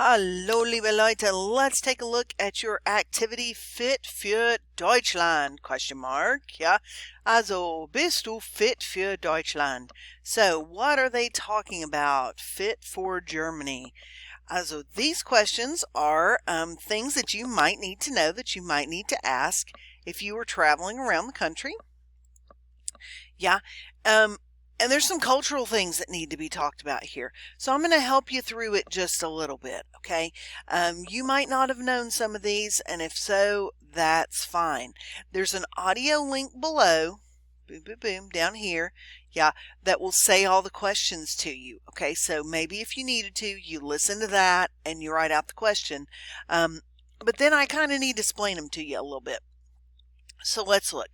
Hallo, liebe Leute. Let's take a look at your activity Fit für Deutschland? Question mark. Yeah. Also, bist du fit für Deutschland? So, what are they talking about? Fit for Germany. Also, these questions are things that you might need to know, that you might need to ask if you were traveling around the country. Yeah. And there's some cultural things that need to be talked about here. So I'm going to help you through it just a little bit, okay? You might not have known some of these, and if so, that's fine. There's an audio link below, boom, boom, boom, down here, yeah, that will say all the questions to you, okay? So maybe if you needed to, you listen to that and you write out the question. But then I kind of need to explain them to you a little bit. So let's look.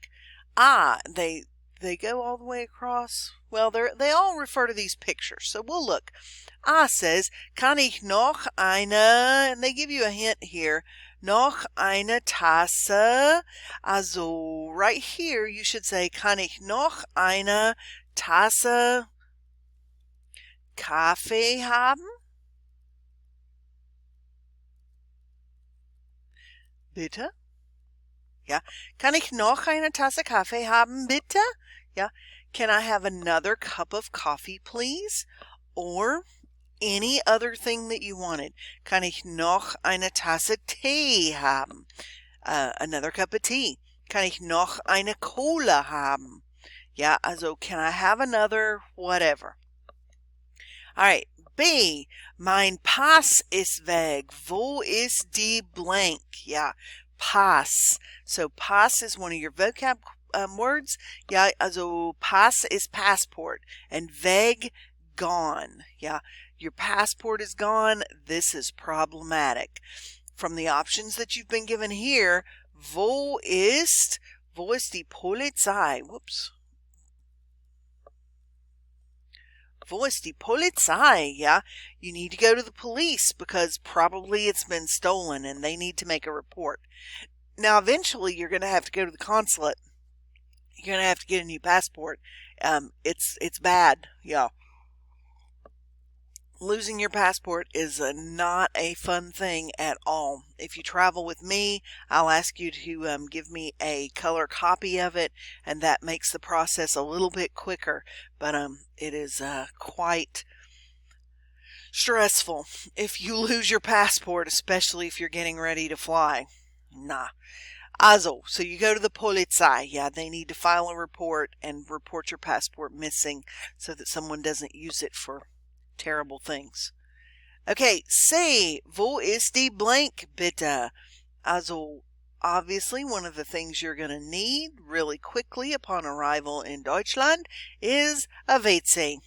They go all the way across. Well, they all refer to these pictures. So we'll look. Says, kann ich noch eine, and they give you a hint here, noch eine Tasse. Also, right here, you should say, kann ich noch eine Tasse Kaffee haben? Bitte? Ja. Kann ich noch eine Tasse Kaffee haben, bitte? Yeah. Can I have another cup of coffee, please? Or any other thing that you wanted. Kann ich noch eine Tasse Tee haben? Another cup of tea. Kann ich noch eine Cola haben? Yeah, also can I have another whatever? All right. B. Mein Pass ist weg. Wo ist die blank? Yeah. Pass. So pass is one of your vocab words. Yeah, also pass is passport and weg, gone. Yeah, your passport is gone. This is problematic. From the options that you've been given here, wo ist die Polizei? Whoops. Wo ist die Polizei? Yeah, you need to go to the police because probably it's been stolen and they need to make a report. Now, eventually, you're going to have to go to the consulate. You're going to have to get a new passport. It's bad. Yeah. Losing your passport is not a fun thing at all. If you travel with me, I'll ask you to give me a color copy of it, and that makes the process a little bit quicker. But it is quite stressful if you lose your passport, especially if you're getting ready to fly. Nah. Also, so you go to the Polizei. Yeah, they need to file a report and report your passport missing so that someone doesn't use it for terrible things. Okay, C. Wo ist die blank, bitte? Also, obviously, one of the things you're going to need really quickly upon arrival in Deutschland is a WC.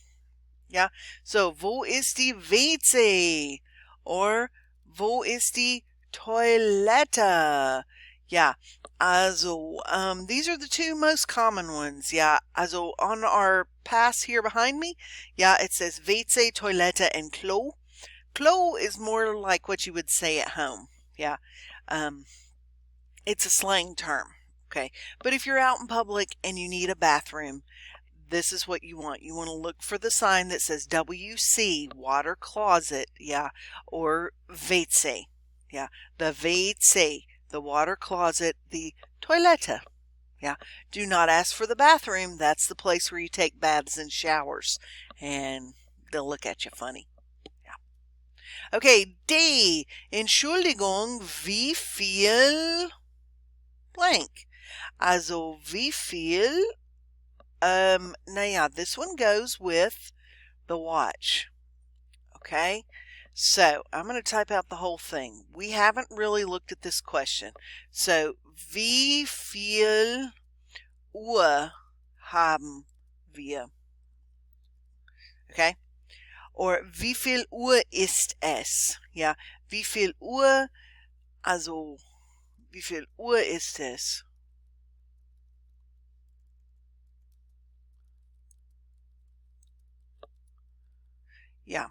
Yeah, so wo ist die WC? Or wo ist die Toilette? Yeah, also, these are the two most common ones. Yeah, also on our pass here behind me, yeah, it says WC, Toilette, and Klo. Klo is more like what you would say at home. Yeah, it's a slang term. Okay, but if you're out in public and you need a bathroom, this is what you want. You want to look for the sign that says WC, water closet, yeah, or WC. Yeah, the WC, the water closet, the Toilette. Yeah, do not ask for the bathroom. That's the place where you take baths and showers, and they'll look at you funny. Yeah. Okay, D. Entschuldigung, wie viel blank? Also, wie viel? Now, this one goes with the watch. Okay, so I'm going to type out the whole thing. We haven't really looked at this question. So, wie viel Uhr haben wir? Okay, or wie viel Uhr ist es? Yeah, wie viel Uhr, also, wie viel Uhr ist es? Yeah.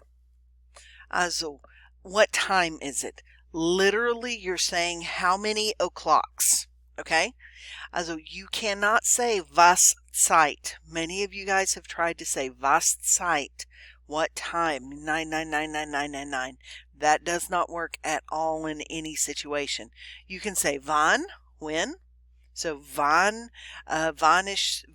Also, what time is it? Literally, you're saying how many o'clocks. Okay? Also, you cannot say was Zeit. Many of you guys have tried to say was Zeit What time? 9999999. That does not work at all in any situation. You can say wann, when. So wann ist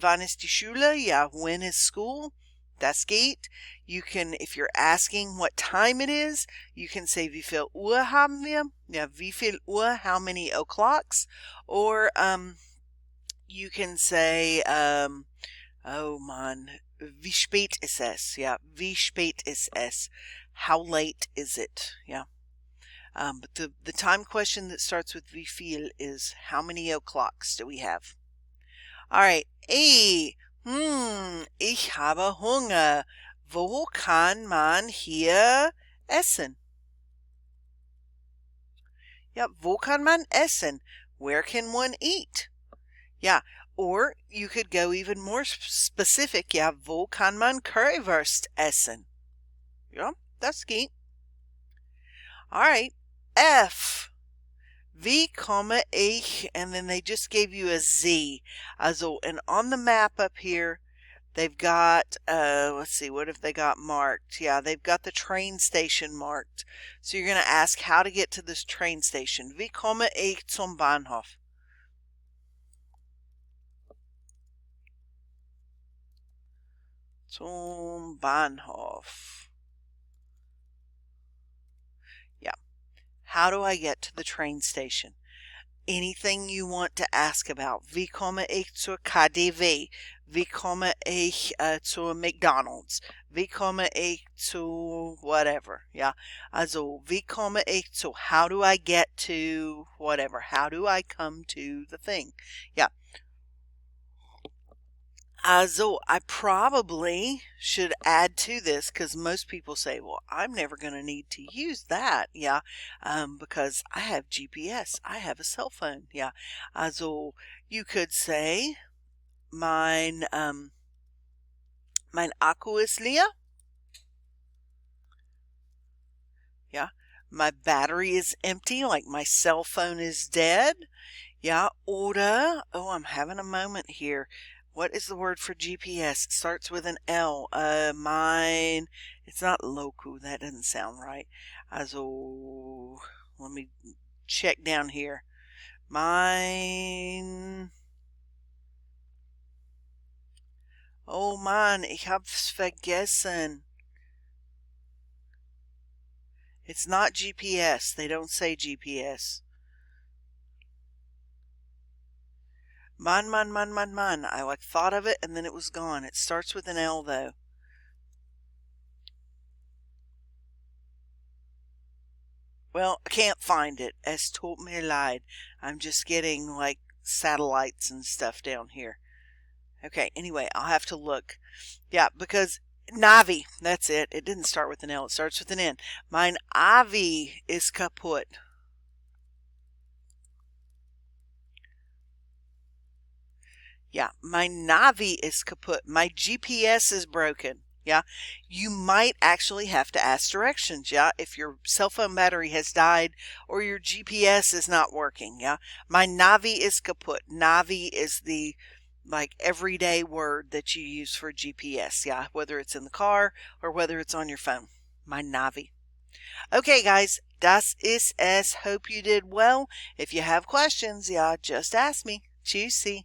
die Schule? Yeah, when is school? Das geht. You can, if you're asking what time it is, you can say wie viel Uhr haben wir? Yeah, wie viel Uhr, how many o'clocks? Or you can say oh man, wie spät ist es? Yeah, wie spät ist es? How late is it? Yeah. But the time question that starts with wie viel is how many o'clocks do we have? All right. Ich habe Hunger. Wo kann man hier essen? Yeah, wo kann man essen? Where can one eat? Yeah, or you could go even more specific. Yeah, wo kann man Currywurst essen? Yeah, that's key. All right. F. Wie komme ich? And then they just gave you a Z. Also, and on the map up here, they've got, let's see, what have they got marked? Yeah, they've got the train station marked. So you're going to ask how to get to this train station. Wie komme ich zum Bahnhof? Zum Bahnhof. Yeah. How do I get to the train station? Anything you want to ask about. Wie komme ich zur KDW? Wie komme ich zur McDonald's? Wie komme ich zu whatever? Yeah. Also, wie komme ich zu, how do I get to whatever? How do I come to the thing? Yeah. Also, I probably should add to this because most people say, well, I'm never going to need to use that. Yeah. Because I have GPS. I have a cell phone. Yeah. Also, you could say, mein Akku ist leer. Yeah. My battery is empty, like my cell phone is dead. Yeah. Oder, oh, I'm having a moment here. What is the word for GPS? It starts with an L. Mine. It's not loku. That doesn't sound right. Also, let me check down here. Mine. Oh Mann, ich hab's vergessen. It's not GPS. They don't say GPS. Man. I like thought of it and then it was gone. It starts with an L though. Well, I can't find it. Es tut mir leid. I'm just getting like satellites and stuff down here. Okay, anyway, I'll have to look. Yeah, because Navi, that's it. It didn't start with an L. It starts with an N. Mein Avi ist kaputt. Yeah, my Navi is kaput. My GPS is broken. Yeah, you might actually have to ask directions. Yeah, if your cell phone battery has died or your GPS is not working. Yeah, my Navi is kaput. Navi is the like everyday word that you use for GPS. Yeah, whether it's in the car or whether it's on your phone. My Navi. Okay, guys, das ist es. Hope you did well. If you have questions, yeah, just ask me. Tschüssi.